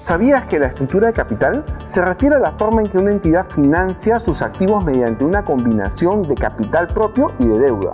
¿Sabías que la estructura de capital se refiere a la forma en que una entidad financia sus activos mediante una combinación de capital propio y de deuda?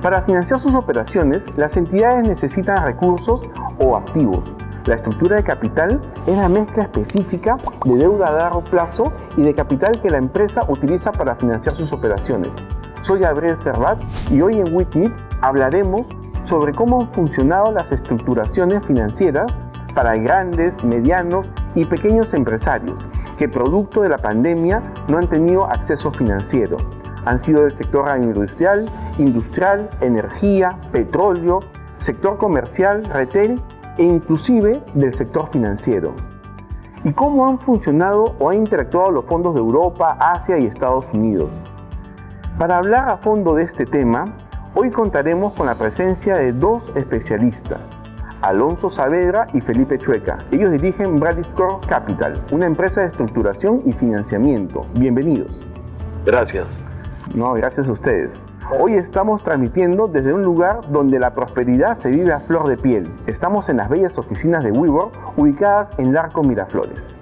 Para financiar sus operaciones, las entidades necesitan recursos o activos. La estructura de capital es la mezcla específica de deuda a largo plazo y de capital que la empresa utiliza para financiar sus operaciones. Soy Gabriel Servat y hoy en WITMIT hablaremos sobre cómo han funcionado las estructuraciones financieras para grandes, medianos y pequeños empresarios que producto de la pandemia no han tenido acceso financiero. Han sido del sector agroindustrial, industrial, energía, petróleo, sector comercial, retail e inclusive del sector financiero. ¿Y cómo han funcionado o han interactuado los fondos de Europa, Asia y Estados Unidos? Para hablar a fondo de este tema, hoy contaremos con la presencia de dos especialistas, Alonso Saavedra y Felipe Chueca. Ellos dirigen Bradiscore Capital, una empresa de estructuración y financiamiento. Bienvenidos. Gracias. No, gracias a ustedes. Hoy estamos transmitiendo desde un lugar donde la prosperidad se vive a flor de piel. Estamos en las bellas oficinas de WeWork, ubicadas en Larco Miraflores.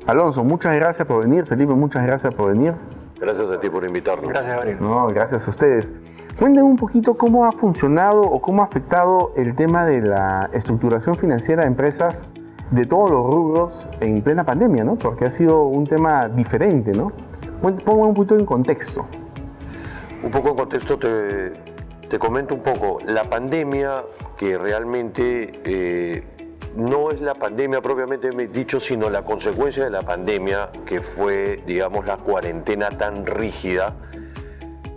Alonso, muchas gracias por venir. Felipe, muchas gracias por venir. Gracias a ti por invitarnos. Gracias, Gabriel. No, gracias a ustedes. Cuéntenme un poquito cómo ha funcionado o cómo ha afectado el tema de la estructuración financiera de empresas de todos los rubros en plena pandemia, ¿no? Porque ha sido un tema diferente, ¿no? Pongo un poquito en contexto. Un poco en contexto te comento un poco. La pandemia, que realmente no es la pandemia propiamente dicho, sino la consecuencia de la pandemia, que fue, digamos, la cuarentena tan rígida,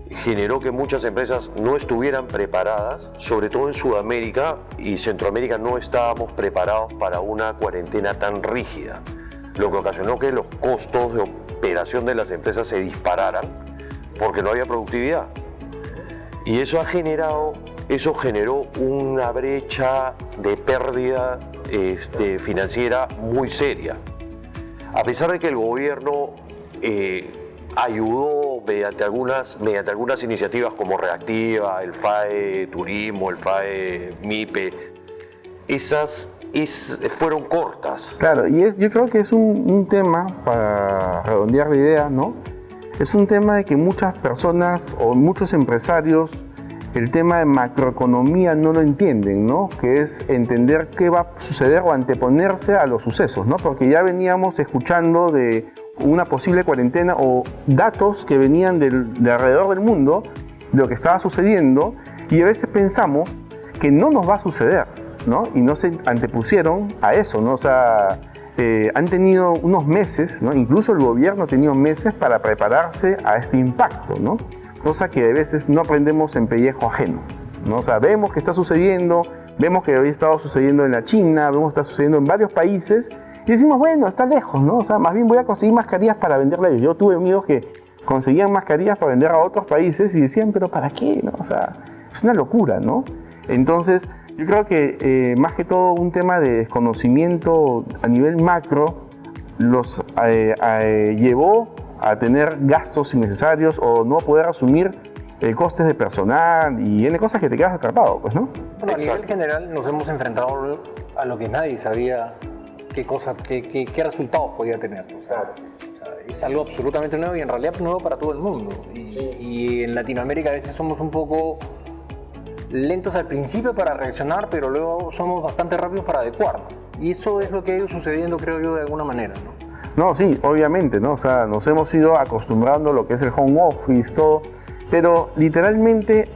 generó que muchas empresas no estuvieran preparadas, sobre todo en Sudamérica y Centroamérica no estábamos preparados para una cuarentena tan rígida, lo que ocasionó que los costos de operación de las empresas se dispararan porque no había productividad. Y eso generó una brecha de pérdida financiera muy seria. A pesar de que el gobierno ayudó mediante algunas iniciativas como Reactiva, el FAE Turismo, el FAE MIPE, esas fueron cortas. Claro, y yo creo que es un tema, para redondear la idea, ¿no? Es un tema de que muchas personas o muchos empresarios el tema de macroeconomía no lo entienden, ¿no? Que es entender qué va a suceder o anteponerse a los sucesos, ¿no? Porque ya veníamos escuchando de una posible cuarentena o datos que venían de alrededor del mundo, de lo que estaba sucediendo, y a veces pensamos que no nos va a suceder, ¿no? Y no se antepusieron a eso, ¿no? O sea, han tenido unos meses, ¿no? Incluso el gobierno ha tenido meses para prepararse a este impacto, ¿no? Cosa que a veces no aprendemos en pellejo ajeno, ¿no? O sea, vemos que está sucediendo, vemos que había estado sucediendo en la China, vemos que está sucediendo en varios países y decimos, bueno, está lejos, ¿no? O sea, más bien voy a conseguir mascarillas para venderle a ellos. Yo tuve amigos que conseguían mascarillas para vender a otros países y decían, pero ¿para qué? ¿No? O sea, es una locura, ¿no? Entonces, yo creo que más que todo un tema de desconocimiento a nivel macro los llevó a tener gastos innecesarios o no poder asumir costes de personal y N cosas que te quedas atrapado, pues, ¿no? Bueno, a nivel general nos hemos enfrentado a lo que nadie sabía qué resultados podía tener. O sea, es algo absolutamente nuevo y en realidad nuevo para todo el mundo. Y en Latinoamérica a veces somos un poco lentos al principio para reaccionar, pero luego somos bastante rápidos para adecuarnos. Y eso es lo que ha ido sucediendo, creo yo, de alguna manera, ¿no? No, sí, obviamente, ¿no? O sea, nos hemos ido acostumbrando a lo que es el home office, todo, pero literalmente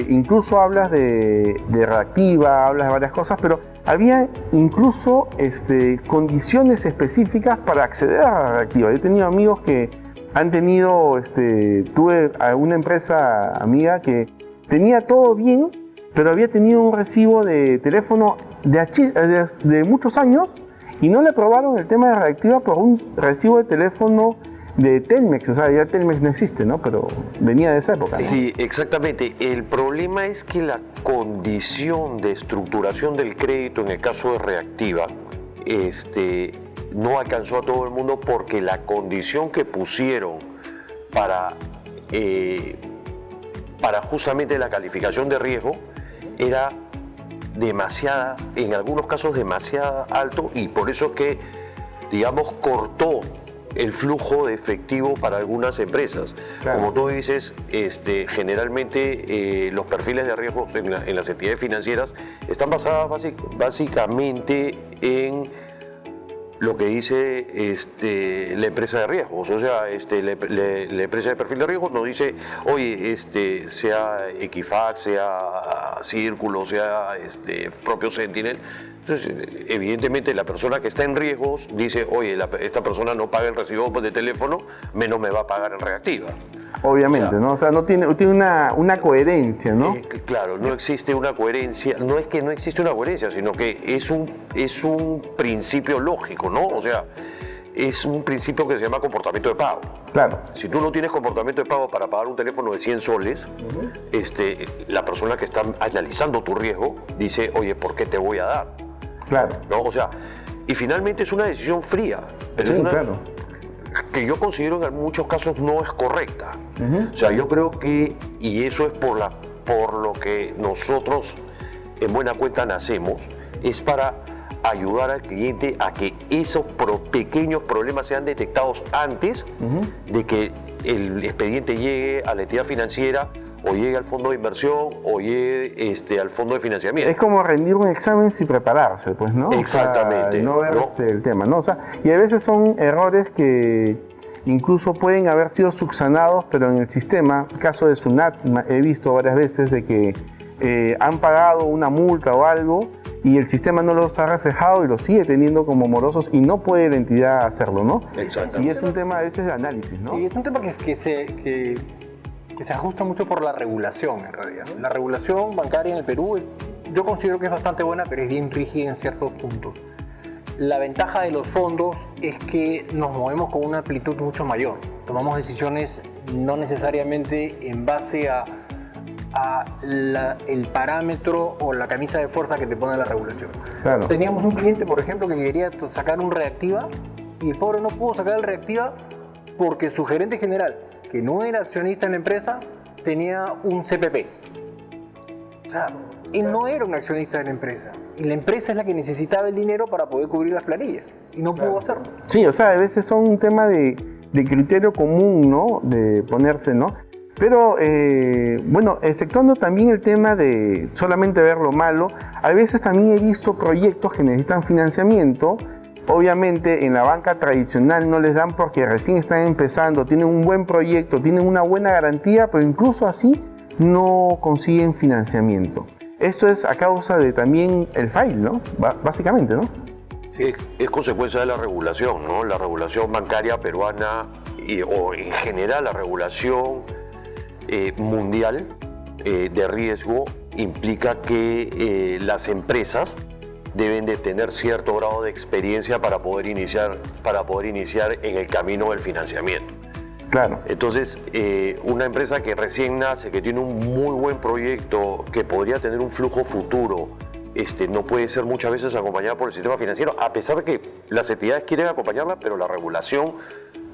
incluso hablas de Reactiva, hablas de varias cosas, pero había incluso condiciones específicas para acceder a la Reactiva. Yo he tenido amigos que han tenido, tuve a una empresa amiga que tenía todo bien, pero había tenido un recibo de teléfono de muchos años y no le aprobaron el tema de Reactiva por un recibo de teléfono de Telmex, o sea, ya Telmex no existe, ¿no? Pero venía de esa época, ¿no? Sí, exactamente. El problema es que la condición de estructuración del crédito en el caso de Reactiva no alcanzó a todo el mundo porque la condición que pusieron para justamente la calificación de riesgo era demasiada, en algunos casos demasiado alto, y por eso que, digamos, cortó el flujo de efectivo para algunas empresas. Claro. Como tú dices, generalmente los perfiles de riesgo en las entidades financieras están basadas básicamente en lo que dice la empresa de riesgos. O sea, la empresa de perfil de riesgos nos dice, oye, sea Equifax, sea Círculo, sea propio Sentinel. Entonces, evidentemente, la persona que está en riesgos dice, oye, esta persona no paga el recibo de teléfono, menos me va a pagar en Reactiva. Obviamente, O sea, ¿no? O sea, no tiene una coherencia, ¿no? Claro, no existe una coherencia. No es que no existe una coherencia, sino que es un principio lógico, ¿no? O sea, es un principio que se llama comportamiento de pago. Claro. Si tú no tienes comportamiento de pago para pagar un teléfono de 100 soles, la persona que está analizando tu riesgo dice, oye, ¿por qué te voy a dar? Claro. ¿No? O sea, y finalmente es una decisión fría. Sí, claro. Que yo considero en muchos casos no es correcta. O sea, yo creo que, y eso es por lo que nosotros en buena cuenta nacemos, es para ayudar al cliente a que esos pequeños problemas sean detectados antes de que el expediente llegue a la entidad financiera o llegue al fondo de inversión o llegue al fondo de financiamiento. Es como rendir un examen sin prepararse, pues, ¿no? Exactamente. O sea, no ver ¿no? el tema, ¿no? O sea, y a veces son errores que incluso pueden haber sido subsanados, pero en el sistema, el caso de Sunat, he visto varias veces de que han pagado una multa o algo y el sistema no los ha reflejado y los sigue teniendo como morosos y no puede la entidad hacerlo, ¿no? Exacto. Y es un tema a veces de análisis, ¿no? Sí, es un tema que se ajusta mucho por la regulación, en realidad. La regulación bancaria en el Perú, yo considero que es bastante buena, pero es bien rígida en ciertos puntos. La ventaja de los fondos es que nos movemos con una amplitud mucho mayor. Tomamos decisiones no necesariamente en base a el parámetro o la camisa de fuerza que te pone la regulación. Claro. Teníamos un cliente, por ejemplo, que quería sacar un Reactiva y el pobre no pudo sacar el Reactiva porque su gerente general, que no era accionista en la empresa, tenía un CPP. O sea, él no era un accionista de la empresa. Y la empresa es la que necesitaba el dinero para poder cubrir las planillas. Y no pudo hacerlo. Sí, o sea, a veces son un tema de criterio común, ¿no? De ponerse, ¿no? Pero, bueno, exceptuando también el tema de solamente ver lo malo, a veces también he visto proyectos que necesitan financiamiento. Obviamente en la banca tradicional no les dan porque recién están empezando, tienen un buen proyecto, tienen una buena garantía, pero incluso así no consiguen financiamiento. Esto es a causa de también el file, ¿no? Básicamente, ¿no? Sí, es consecuencia de la regulación, ¿no? La regulación bancaria peruana o en general la regulación mundial de riesgo implica que las empresas deben de tener cierto grado de experiencia para poder iniciar en el camino del financiamiento. Claro. Entonces, una empresa que recién nace, que tiene un muy buen proyecto, que podría tener un flujo futuro, no puede ser muchas veces acompañada por el sistema financiero, a pesar de que las entidades quieren acompañarla, pero la regulación...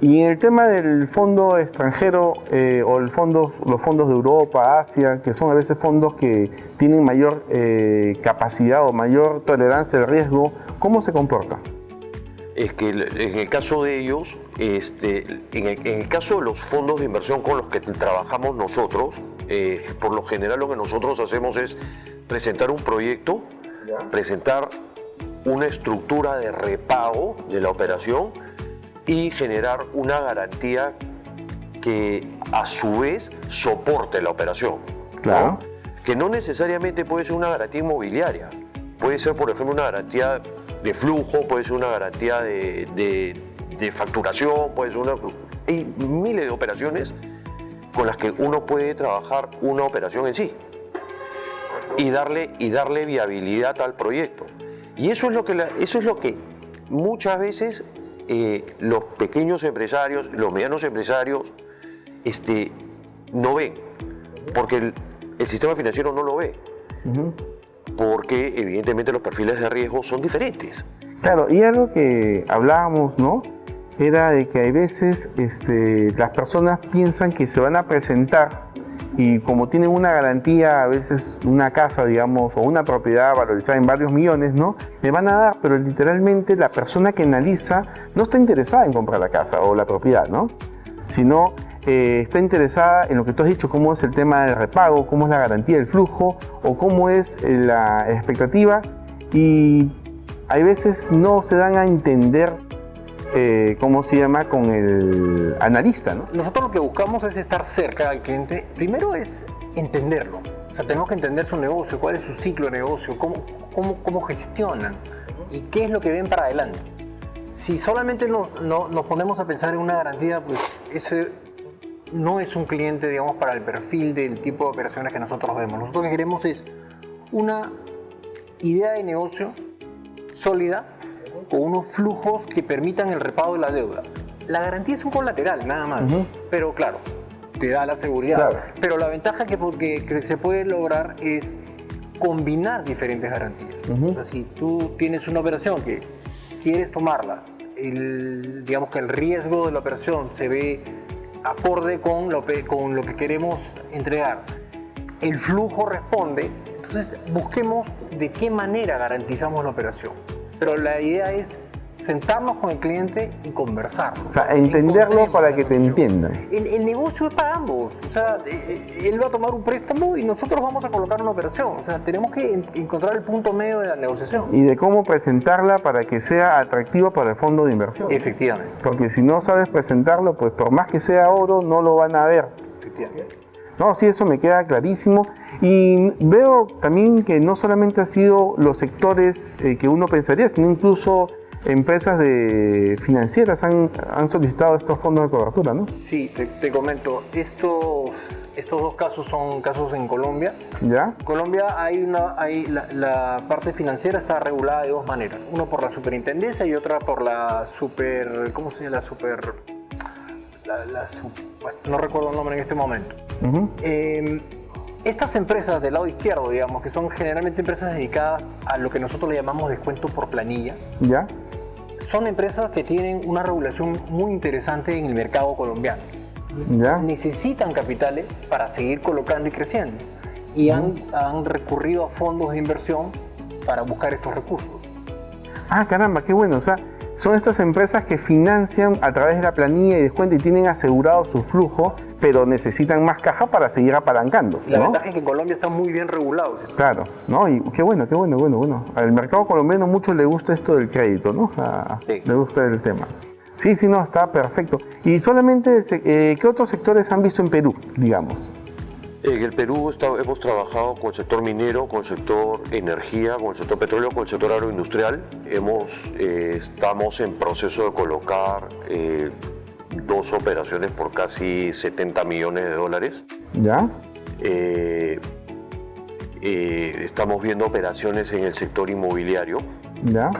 Y en el tema del fondo extranjero o los fondos de Europa, Asia, que son a veces fondos que tienen mayor capacidad o mayor tolerancia al riesgo, ¿cómo se comporta? Es que en el caso de ellos, en el caso de los fondos de inversión con los que trabajamos nosotros, por lo general lo que nosotros hacemos es presentar un proyecto, presentar una estructura de repago de la operación y generar una garantía que a su vez soporte la operación. Claro. ¿No? Que no necesariamente puede ser una garantía inmobiliaria, puede ser por ejemplo una garantía de flujo, puede ser una garantía de facturación, puede ser hay miles de operaciones con las que uno puede trabajar una operación en sí y darle viabilidad al proyecto. Y eso es lo que muchas veces los pequeños empresarios, los medianos empresarios, no ven, porque el sistema financiero no lo ve, porque evidentemente los perfiles de riesgo son diferentes. Claro, y algo que hablábamos, ¿no? Era de que hay veces las personas piensan que se van a presentar y como tienen una garantía, a veces una casa, digamos, o una propiedad valorizada en varios millones, ¿no? Le van a dar, pero literalmente la persona que analiza no está interesada en comprar la casa o la propiedad, ¿no? Sino está interesada en lo que tú has dicho, cómo es el tema del repago, cómo es la garantía del flujo o cómo es la expectativa, y hay veces no se dan a entender ¿cómo se llama? Con el analista, ¿no? Nosotros lo que buscamos es estar cerca del cliente. Primero es entenderlo. O sea, tenemos que entender su negocio, cuál es su ciclo de negocio, cómo gestionan y qué es lo que ven para adelante. Si solamente nos ponemos a pensar en una garantía, pues ese no es un cliente, digamos, para el perfil del tipo de operaciones que nosotros vemos. Nosotros lo que queremos es una idea de negocio sólida, con unos flujos que permitan el repago de la deuda. La garantía es un colateral, nada más, pero claro, te da la seguridad. Claro. Pero la ventaja que se puede lograr es combinar diferentes garantías. O sea, si tú tienes una operación que quieres tomarla, digamos que el riesgo de la operación se ve acorde con lo que queremos entregar, el flujo responde, entonces busquemos de qué manera garantizamos la operación. Pero la idea es sentarnos con el cliente y conversar. O sea, entenderlo para que te entiendan. El negocio es para ambos. O sea, él va a tomar un préstamo y nosotros vamos a colocar una operación. O sea, tenemos que encontrar el punto medio de la negociación. Y de cómo presentarla para que sea atractiva para el fondo de inversión. Efectivamente. Porque si no sabes presentarlo, pues por más que sea oro, no lo van a ver. Efectivamente. No, sí, eso me queda clarísimo. Y veo también que no solamente han sido los sectores que uno pensaría, sino incluso empresas financieras han solicitado estos fondos de cobertura, ¿no? Sí, te comento. Estos dos casos son casos en Colombia. ¿Ya? En Colombia la parte financiera está regulada de dos maneras. Uno por la superintendencia y otra por la ¿cómo se llama? Bueno, no recuerdo el nombre en este momento. Estas empresas del lado izquierdo, digamos, que son generalmente empresas dedicadas a lo que nosotros le llamamos descuento por planilla, ¿ya? son empresas que tienen una regulación muy interesante en el mercado colombiano. ¿Ya? Necesitan capitales para seguir colocando y creciendo y han recurrido a fondos de inversión para buscar estos recursos. Ah, caramba, qué bueno. O sea, son estas empresas que financian a través de la planilla y descuento y tienen asegurado su flujo, pero necesitan más caja para seguir apalancando, La ¿no? ventaja es que en Colombia está muy bien regulado. Claro, ¿no? Y qué bueno. Al mercado colombiano mucho le gusta esto del crédito, ¿no? O sea, Sí. le gusta el tema. Sí, no, está perfecto. Y solamente, ¿qué otros sectores han visto en Perú, digamos? En el Perú hemos trabajado con el sector minero, con el sector energía, con el sector petróleo, con el sector agroindustrial. Estamos en proceso de colocar 2 operaciones por casi $70 millones. ¿Ya? Estamos viendo operaciones en el sector inmobiliario. ¿Ya?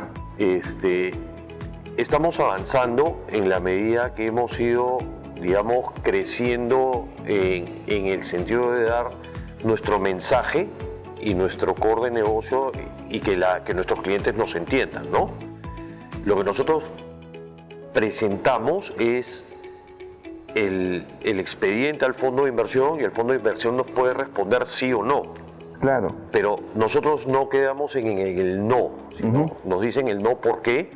Estamos avanzando en la medida que hemos ido, digamos, creciendo en el sentido de dar nuestro mensaje y nuestro core de negocio y que nuestros clientes nos entiendan, ¿no? Lo que nosotros presentamos es el expediente al fondo de inversión y el fondo de inversión nos puede responder sí o no. Claro. Pero nosotros no quedamos en el no, sino nos dicen el no por qué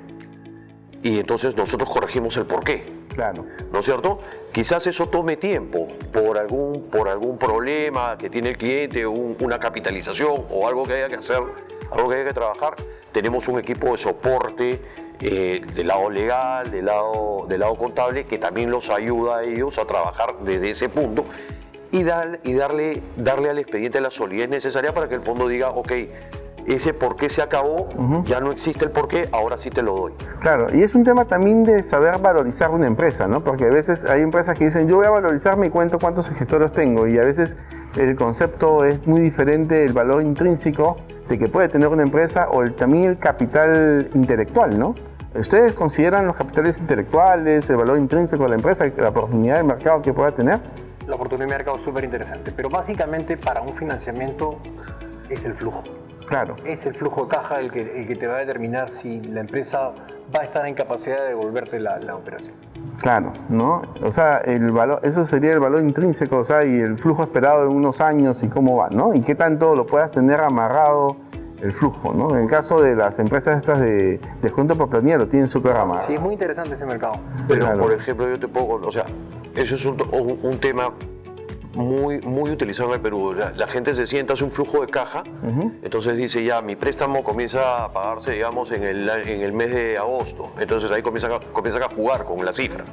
y entonces nosotros corregimos el por qué. Claro. ¿No es cierto? Quizás eso tome tiempo por algún problema que tiene el cliente, una capitalización o algo que haya que hacer, algo que haya que trabajar. Tenemos un equipo de soporte del lado legal, del lado contable, que también los ayuda a ellos a trabajar desde ese punto y darle al expediente la solidez necesaria para que el fondo diga, ok, ese por qué se acabó, ya no existe el por qué, ahora sí te lo doy. Claro, y es un tema también de saber valorizar una empresa, ¿no? Porque a veces hay empresas que dicen, yo voy a valorizarme y cuento cuántos gestores tengo, y a veces el concepto es muy diferente, el valor intrínseco de que puede tener una empresa o también el capital intelectual, ¿no? ¿Ustedes consideran los capitales intelectuales, el valor intrínseco de la empresa, la oportunidad de mercado que pueda tener? La oportunidad de mercado es súper interesante, pero básicamente para un financiamiento es el flujo. Claro. Es el flujo de caja el que te va a determinar si la empresa va a estar en capacidad de devolverte la operación. Claro, ¿no? O sea, el valor, eso sería el valor intrínseco, o sea, y el flujo esperado en unos años y cómo va, ¿no? Y qué tanto lo puedas tener amarrado el flujo, ¿no? En el caso de las empresas estas de descuento por planilla lo tienen súper amarrado. Sí, es muy interesante ese mercado. Pero, Claro. por ejemplo, yo te pongo, o sea, eso es un tema muy utilizado en el Perú. La gente se sienta, hace un flujo de caja, entonces dice ya, mi préstamo comienza a pagarse, digamos, en el mes de agosto. Entonces ahí comienzan a jugar con la cifra.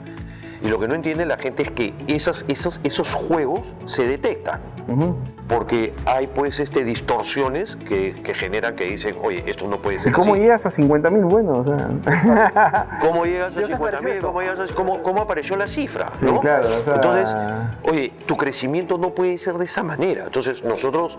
Y lo que no entiende la gente es que esos juegos se detectan. Porque hay pues distorsiones que generan que dicen, oye, esto no puede ser ¿Y cómo así. llegas a 50.000? Bueno, o sea... ¿Cómo llegas a Yo te 50.000? ¿Cómo apareció la cifra? Sí, ¿no? claro, o sea- Entonces, oye, tu crecimiento no puede ser de esa manera. Entonces, nosotros,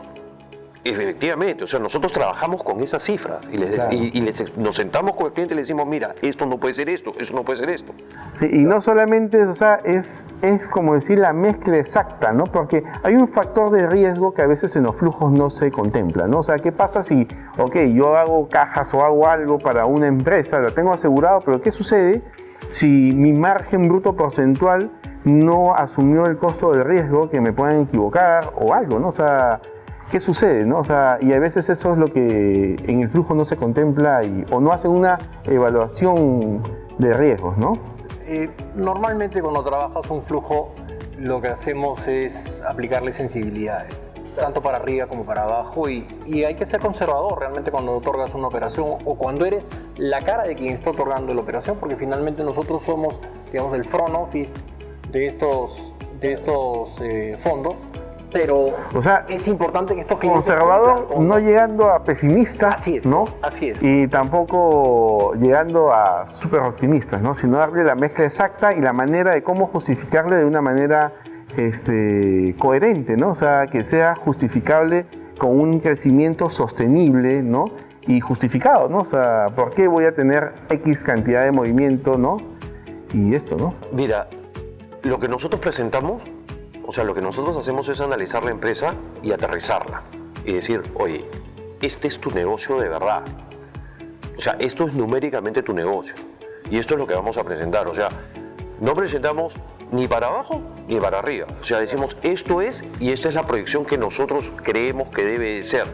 efectivamente, o sea, nosotros trabajamos con esas cifras y, Claro. nos sentamos con el cliente y le decimos, mira, esto no puede ser esto, eso no puede ser esto. Sí, y no solamente, o sea, es como decir la mezcla exacta, ¿no? Porque hay un factor de riesgo que a veces en los flujos no se contempla, ¿no? O sea, ¿qué pasa si, ok, yo hago cajas o hago algo para una empresa, lo tengo asegurado, pero ¿qué sucede si mi margen bruto porcentual no asumió el costo del riesgo, que me puedan equivocar o algo, ¿no? O sea, ¿qué sucede, no? O sea, y a veces eso es lo que en el flujo no se contempla o no hacen una evaluación de riesgos, ¿no? Normalmente cuando trabajas un flujo, lo que hacemos es aplicarle sensibilidades, tanto para arriba como para abajo, y hay que ser conservador realmente cuando otorgas una operación o cuando eres la cara de quien está otorgando la operación, porque finalmente nosotros somos, digamos, el front office de estos fondos, pero O sea, es importante que estos clientes conservador, cumplan con- no llegando a pesimista, Así es, ¿no? así es. Y tampoco llegando a súper optimistas, ¿no? Sino darle la mezcla exacta y la manera de cómo justificarle de una manera coherente, ¿no? O sea, que sea justificable con un crecimiento sostenible, ¿no? Y justificado, ¿no? O sea, ¿por qué voy a tener X cantidad de movimiento, ¿no? Y esto, ¿no? Mira, lo que nosotros presentamos, o sea, lo que nosotros hacemos es analizar la empresa y aterrizarla. Y decir, oye, este es tu negocio de verdad. O sea, esto es numéricamente tu negocio. Y esto es lo que vamos a presentar. O sea, no presentamos ni para abajo ni para arriba. O sea, decimos, esto es, y esta es la proyección que nosotros creemos que debe de ser.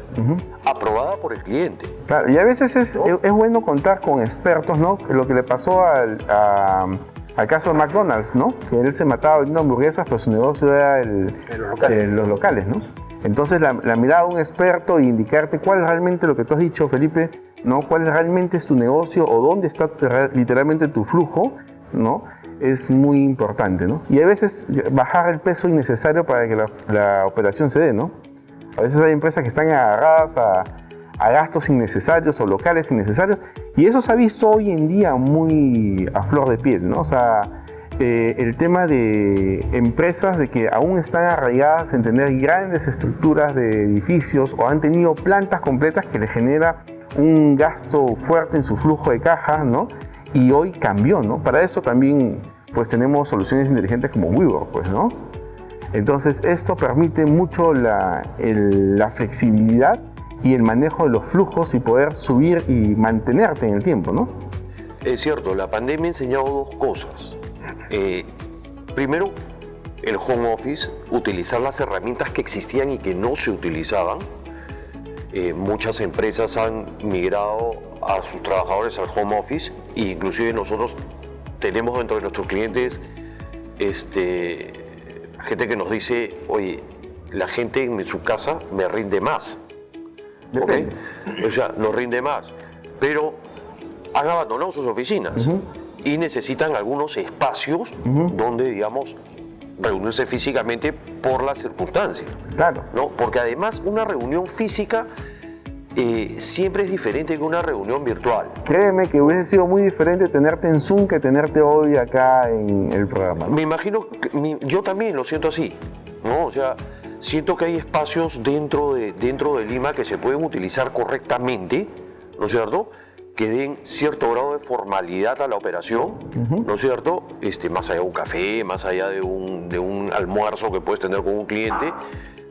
Aprobada por el cliente. Claro, y a veces es bueno contar con expertos, ¿no? Lo que le pasó al caso de McDonald's, ¿no? Que él se mataba vendiendo hamburguesas, pero su negocio era los locales, ¿no? Entonces la mirada de un experto e indicarte cuál es realmente lo que tú has dicho, Felipe, ¿no? Cuál realmente es tu negocio o dónde está literalmente tu flujo, ¿no? Es muy importante, ¿no? Y a veces bajar el peso innecesario para que la operación se dé, ¿no? A veces hay empresas que están agarradas a gastos innecesarios o locales innecesarios, y eso se ha visto hoy en día muy a flor de piel, ¿no? O sea, el tema de empresas de que aún están arraigadas en tener grandes estructuras de edificios o han tenido plantas completas que les genera un gasto fuerte en su flujo de caja, ¿no? Y hoy cambió, ¿no? Para eso también pues tenemos soluciones inteligentes como WeWork, pues, ¿no? Entonces esto permite mucho la flexibilidad y el manejo de los flujos y poder subir y mantenerte en el tiempo, ¿no? Es cierto, la pandemia ha enseñado dos cosas. Primero, el home office, utilizar las herramientas que existían y que no se utilizaban. Muchas empresas han migrado a sus trabajadores al home office e inclusive nosotros tenemos dentro de nuestros clientes gente que nos dice, oye, la gente en su casa me rinde más. Depende. ¿Ok? O sea, nos rinde más, pero han abandonado sus oficinas y necesitan algunos espacios donde, digamos, reunirse físicamente por las circunstancias. Claro. ¿No? Porque además una reunión física siempre es diferente que una reunión virtual. Créeme que hubiese sido muy diferente tenerte en Zoom que tenerte hoy acá en el programa, ¿no? Me imagino, yo también lo siento así, ¿no? O sea, siento que hay espacios dentro de Lima que se pueden utilizar correctamente, ¿no es cierto? que den cierto grado de formalidad a la operación, ¿no es cierto? Más allá de un café, más allá de un almuerzo que puedes tener con un cliente,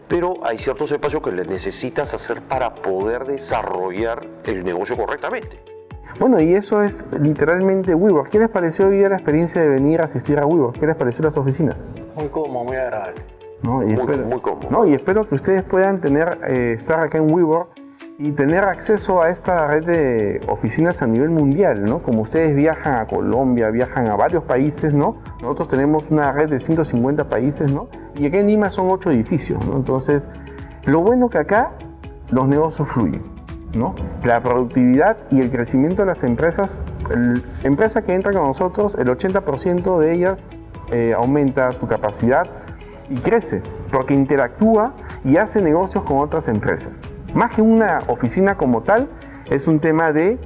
pero hay ciertos espacios que le necesitas hacer para poder desarrollar el negocio correctamente. Bueno, y eso es literalmente WeWork. ¿Qué les pareció hoy día la experiencia de venir a asistir a WeWork? ¿Qué les pareció las oficinas? Muy cómodo, muy agradable. ¿No? Muy cómodo. ¿No? Y espero que ustedes puedan estar acá en WeWork y tener acceso a esta red de oficinas a nivel mundial, ¿no? Como ustedes viajan a Colombia, viajan a varios países, ¿no? Nosotros tenemos una red de 150 países, ¿no? Y acá en Lima son 8 edificios, ¿no? Entonces, lo bueno que acá los negocios fluyen, ¿no? La productividad y el crecimiento de las empresas, la empresa que entra con nosotros, el 80% de ellas aumenta su capacidad y crece, porque interactúa y hace negocios con otras empresas. Más que una oficina como tal, es un tema de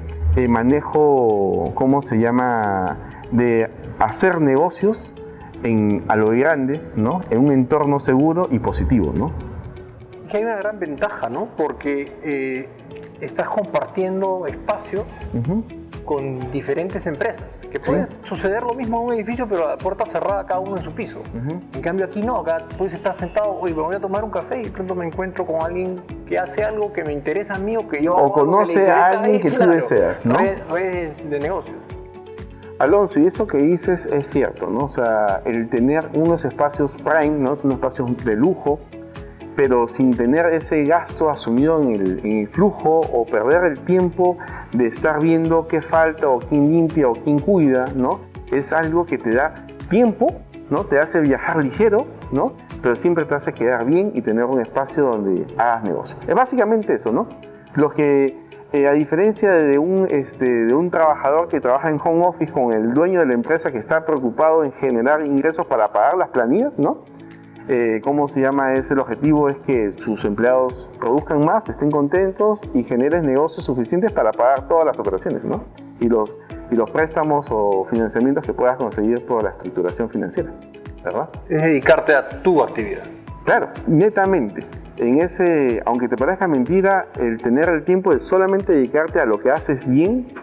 manejo, ¿cómo se llama?, de hacer negocios a lo grande, ¿no? En un entorno seguro y positivo, ¿no? Que hay una gran ventaja, ¿no? Porque estás compartiendo espacio con diferentes empresas. Que puede suceder lo mismo en un edificio, pero a la puerta cerrada, cada uno en su piso. En cambio aquí no, acá puedes estar sentado, oye, me voy a tomar un café y pronto me encuentro con alguien que hace algo que me interesa a mí o que yo... O conoce a alguien que tú deseas, ¿no? Redes de negocios. Alonso, y eso que dices es cierto, ¿no? O sea, el tener unos espacios prime, ¿no? Unos espacios de lujo, pero sin tener ese gasto asumido en el flujo o perder el tiempo de estar viendo qué falta o quién limpia o quién cuida, ¿no? Es algo que te da tiempo, ¿no? Te hace viajar ligero, ¿no? Pero siempre te hace quedar bien y tener un espacio donde hagas negocio. Es básicamente eso, ¿no? Lo que, a diferencia de un trabajador que trabaja en home office con el dueño de la empresa que está preocupado en generar ingresos para pagar las planillas, ¿no? ¿Cómo se llama? El objetivo es que sus empleados produzcan más, estén contentos y generen negocios suficientes para pagar todas las operaciones, ¿no? Y los préstamos o financiamientos que puedas conseguir por la estructuración financiera, ¿verdad? Es dedicarte a tu actividad. Claro, netamente. Aunque te parezca mentira, el tener el tiempo de solamente dedicarte a lo que haces bien,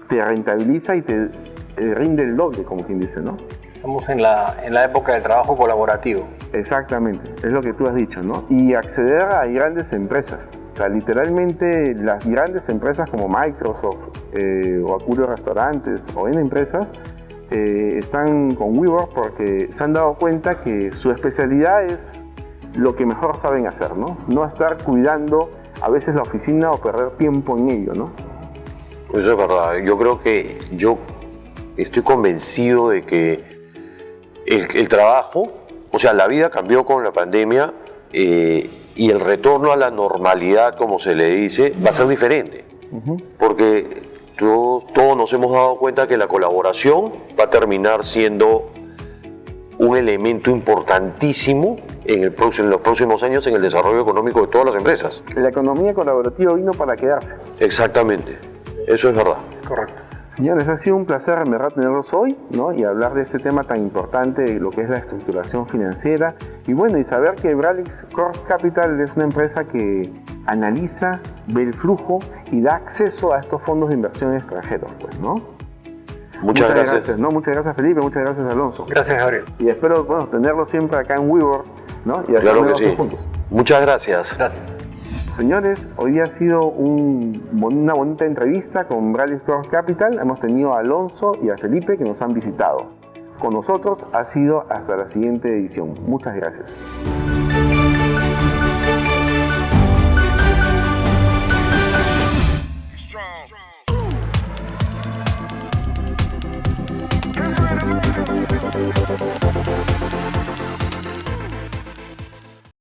te rentabiliza y te rinde el doble, como quien dice, ¿no? Estamos en la época del trabajo colaborativo. Exactamente, es lo que tú has dicho, ¿no? Y acceder a grandes empresas. O sea, literalmente las grandes empresas como Microsoft o Acurio Restaurantes o en empresas están con WeWork porque se han dado cuenta que su especialidad es lo que mejor saben hacer, ¿no? No estar cuidando a veces la oficina o perder tiempo en ello, ¿no? Eso es verdad. Yo estoy convencido de que el trabajo, o sea, la vida cambió con la pandemia y el retorno a la normalidad, como se le dice, va a ser diferente. Porque todos nos hemos dado cuenta que la colaboración va a terminar siendo un elemento importantísimo en los próximos años en el desarrollo económico de todas las empresas. La economía colaborativa vino para quedarse. Exactamente, eso es verdad. Correcto. Señores, ha sido un placer en verdad tenerlos hoy, ¿no? Y hablar de este tema tan importante, de lo que es la estructuración financiera. Y bueno, y saber que Bralix Core Capital es una empresa que analiza, ve el flujo y da acceso a estos fondos de inversión extranjeros, pues, ¿no? Muchas gracias. ¿no? Muchas gracias, Felipe. Muchas gracias, Alonso. Gracias, Gabriel. Y espero, bueno, tenerlos siempre acá en WeWork, ¿no? Y hacer claro que negocios sí. juntos. Muchas gracias. Gracias. Señores, hoy ha sido una bonita entrevista con Bralix Core Capital. Hemos tenido a Alonso y a Felipe que nos han visitado. Con nosotros ha sido hasta la siguiente edición. Muchas gracias. Strong.